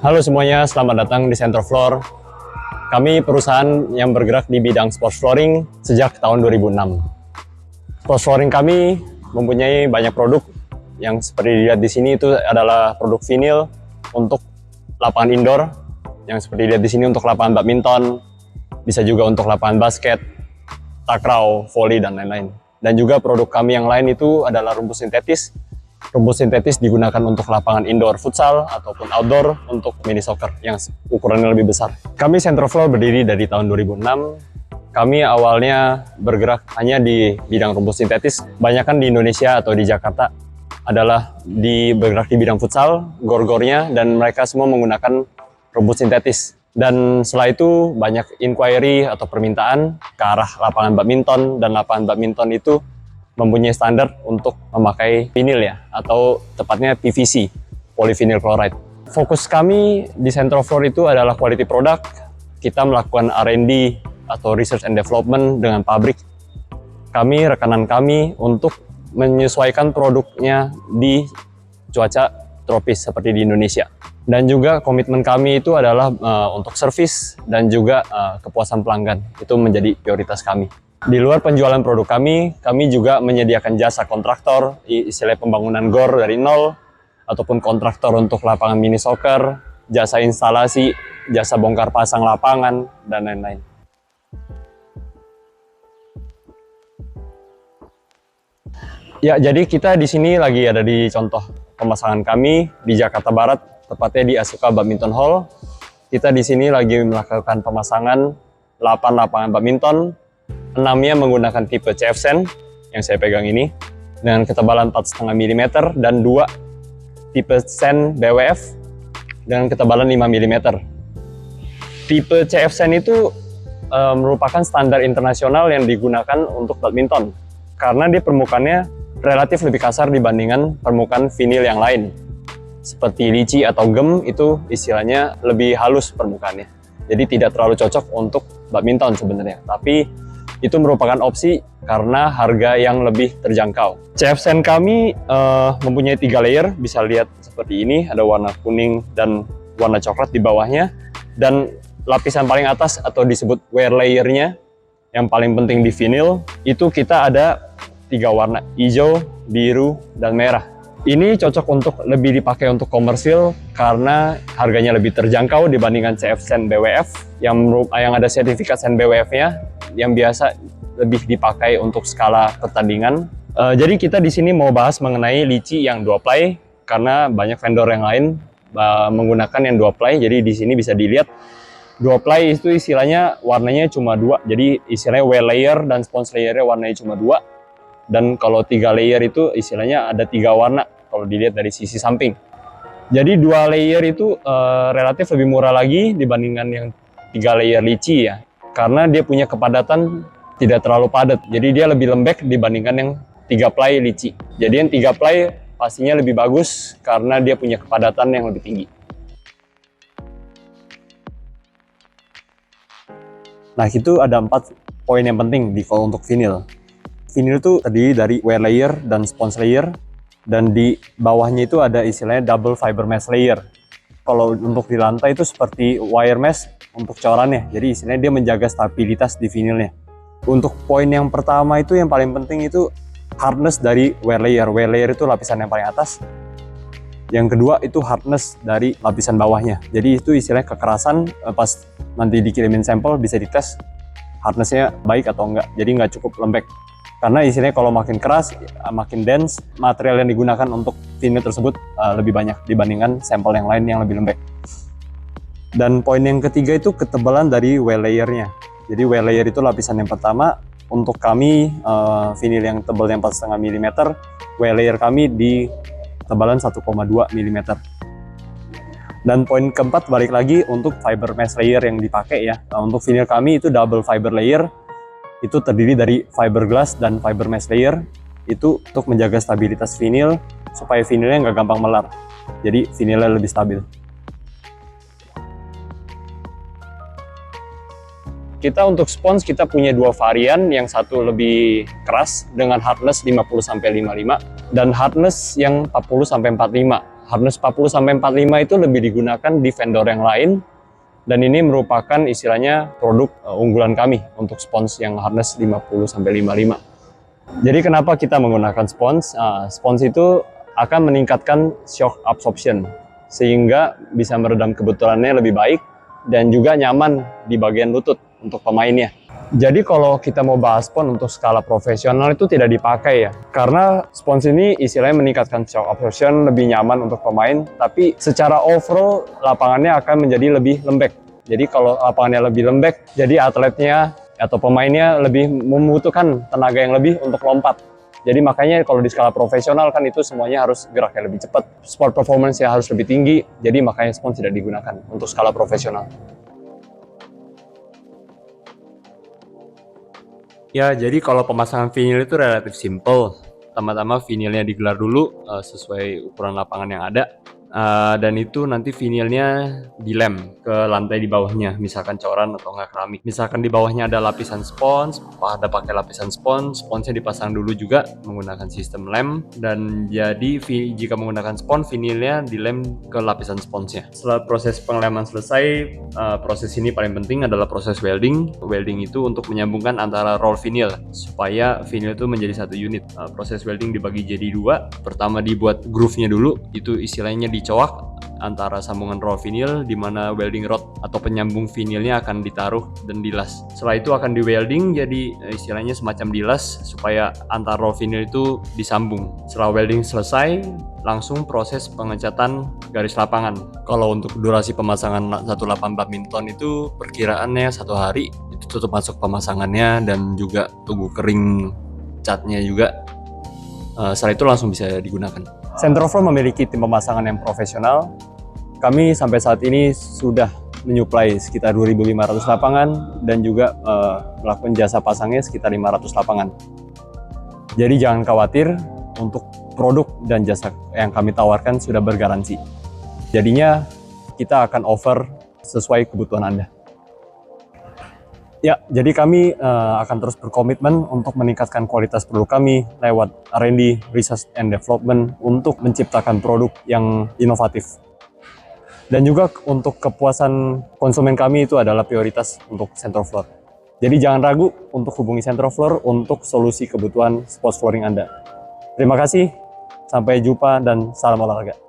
Halo semuanya, selamat datang di Center Floor. Kami perusahaan yang bergerak di bidang sports flooring sejak tahun 2006. Sports flooring kami mempunyai banyak produk yang seperti dilihat di sini itu adalah produk vinil untuk lapangan indoor, yang seperti dilihat di sini untuk lapangan badminton, bisa juga untuk lapangan basket, takraw, volley, dan lain-lain. Dan juga produk kami yang lain itu adalah rumput sintetis. Rumput sintetis digunakan untuk lapangan indoor futsal ataupun outdoor untuk mini soccer yang ukurannya lebih besar. Kami Center Floor berdiri dari tahun 2006. Kami awalnya bergerak hanya di bidang rumput sintetis. Banyakan di Indonesia atau di Jakarta adalah bergerak di bidang futsal, gor-gornya, dan mereka semua menggunakan rumput sintetis. Dan setelah itu banyak inquiry atau permintaan ke arah lapangan badminton, dan lapangan badminton itu mempunyai standar untuk memakai vinil ya, atau tepatnya PVC, polyvinyl chloride. Fokus kami di Center Floor itu adalah quality product. Kita melakukan R&D atau research and development dengan pabrik. Rekanan kami untuk menyesuaikan produknya di cuaca tropis seperti di Indonesia. Dan juga komitmen kami itu adalah untuk service dan juga kepuasan pelanggan. Itu menjadi prioritas kami. Di luar penjualan produk kami juga menyediakan jasa kontraktor, istilah pembangunan gor dari nol, ataupun kontraktor untuk lapangan mini soccer, jasa instalasi, jasa bongkar pasang lapangan, dan lain-lain. Ya, jadi kita di sini lagi ada di contoh pemasangan kami di Jakarta Barat, tepatnya di Asuka Badminton Hall. Kita di sini lagi melakukan pemasangan 8 lapangan badminton. 6-nya menggunakan tipe CF-SEN yang saya pegang ini dengan ketebalan 4,5 mm dan 2 tipe SEN BWF dengan ketebalan 5 mm. Tipe CF-SEN itu merupakan standar internasional yang digunakan untuk badminton karena dia permukaannya relatif lebih kasar dibandingkan permukaan vinil yang lain. Seperti lici atau gem itu istilahnya lebih halus permukaannya. Jadi tidak terlalu cocok untuk badminton sebenarnya. Tapi itu merupakan opsi karena harga yang lebih terjangkau. CF-SEN kami mempunyai 3 layer, bisa lihat seperti ini, ada warna kuning dan warna coklat di bawahnya. Dan lapisan paling atas atau disebut wear layer-nya, yang paling penting di vinil, itu kita ada 3 warna, hijau, biru, dan merah. Ini cocok untuk lebih dipakai untuk komersil karena harganya lebih terjangkau dibandingkan CF-SEN BWF yang ada sertifikat SEN BWF-nya yang biasa lebih dipakai untuk skala pertandingan. Jadi kita di sini mau bahas mengenai lici yang 2 ply karena banyak vendor yang lain menggunakan yang 2 ply. Jadi di sini bisa dilihat 2 ply itu istilahnya warnanya cuma 2. Jadi istilahnya wear layer dan sponge layer-nya warnanya cuma 2. Dan kalau 3 layer itu istilahnya ada 3 warna kalau dilihat dari sisi samping. Jadi 2 layer itu relatif lebih murah lagi dibandingkan yang 3 layer lici ya. Karena dia punya kepadatan tidak terlalu padat. Jadi dia lebih lembek dibandingkan yang 3 ply lici. Jadi yang 3 ply pastinya lebih bagus karena dia punya kepadatan yang lebih tinggi. Nah, itu ada 4 poin yang penting untuk vinil. Vinil itu terdiri dari wear layer dan sponge layer, dan di bawahnya itu ada istilahnya double fiber mesh layer. Kalau untuk di lantai itu seperti wire mesh untuk corannya, jadi istilahnya dia menjaga stabilitas di vinilnya. Untuk poin yang pertama itu yang paling penting itu hardness dari wear layer. Wear layer itu lapisan yang paling atas. Yang kedua itu hardness dari lapisan bawahnya. Jadi itu istilahnya kekerasan, pas nanti dikirimin sampel bisa dites hardnessnya baik atau enggak. Jadi nggak cukup lembek. Karena istilahnya kalau makin keras, makin dense, material yang digunakan untuk vinil tersebut lebih banyak dibandingkan sampel yang lain yang lebih lembek. Dan poin yang ketiga itu ketebalan dari wear layer-nya. Jadi wear layer itu lapisan yang pertama. Untuk kami vinil yang tebal yang 4,5 mm, wear layer kami di ketebalan 1,2 mm. Dan poin keempat balik lagi untuk fiber mesh layer yang dipakai ya. Nah, untuk vinil kami itu double fiber layer. Itu terdiri dari fiberglass dan fiber mesh layer. Itu untuk menjaga stabilitas vinil supaya vinilnya nggak gampang melar. Jadi vinilnya lebih stabil. Kita untuk sponge kita punya 2 varian, yang satu lebih keras dengan hardness 50-55 dan hardness yang 40-45. Hardness 40-45 itu lebih digunakan di vendor yang lain, dan ini merupakan istilahnya produk unggulan kami untuk spons yang hardness 50-55. Jadi kenapa kita menggunakan spons? Spons itu akan meningkatkan shock absorption sehingga bisa meredam kebetulannya lebih baik dan juga nyaman di bagian lutut untuk pemainnya. Jadi kalau kita mau bahas spons untuk skala profesional itu tidak dipakai ya, karena spons ini istilahnya meningkatkan shock absorption, lebih nyaman untuk pemain, tapi secara overall lapangannya akan menjadi lebih lembek. Jadi kalau lapangannya lebih lembek, jadi atletnya atau pemainnya lebih membutuhkan tenaga yang lebih untuk lompat. Jadi makanya kalau di skala profesional kan itu semuanya harus geraknya lebih cepat, sport performance-nya harus lebih tinggi, jadi makanya spons tidak digunakan untuk skala profesional. Ya, jadi kalau pemasangan vinil itu relatif simple. Pertama-tama vinilnya digelar dulu sesuai ukuran lapangan yang ada. Dan itu nanti vinilnya dilem ke lantai di bawahnya, misalkan coran atau enggak keramik. Misalkan di bawahnya ada lapisan spons, ada pakai lapisan spons, sponsnya dipasang dulu juga menggunakan sistem lem. Dan jadi jika menggunakan spons, vinilnya dilem ke lapisan sponsnya. Setelah proses pengeleman selesai, proses ini paling penting adalah proses welding. Welding itu untuk menyambungkan antara roll vinil supaya vinil itu menjadi satu unit. Proses welding dibagi jadi dua. Pertama dibuat groove-nya dulu, itu istilahnya dicowak antara sambungan roll vinil, di mana welding rod atau penyambung vinilnya akan ditaruh dan dilas. Setelah itu akan di welding jadi istilahnya semacam dilas supaya antar roll vinil itu disambung. Setelah welding selesai, langsung proses pengecatan garis lapangan. Kalau untuk durasi pemasangan satu lapangan badminton itu perkiraannya 1 hari, itu tutup masuk pemasangannya dan juga tunggu kering catnya juga. Setelah itu langsung bisa digunakan. Centroflow memiliki tim pemasangan yang profesional. Kami sampai saat ini sudah menyuplai sekitar 2.500 lapangan dan juga melakukan jasa pasangnya sekitar 500 lapangan. Jadi jangan khawatir, untuk produk dan jasa yang kami tawarkan sudah bergaransi. Jadinya kita akan offer sesuai kebutuhan Anda. Ya, jadi kami akan terus berkomitmen untuk meningkatkan kualitas produk kami lewat R&D, Research and Development, untuk menciptakan produk yang inovatif. Dan juga untuk kepuasan konsumen kami itu adalah prioritas untuk Centrofloor. Jadi jangan ragu untuk hubungi Centrofloor untuk solusi kebutuhan sports flooring Anda. Terima kasih, sampai jumpa dan salam olahraga.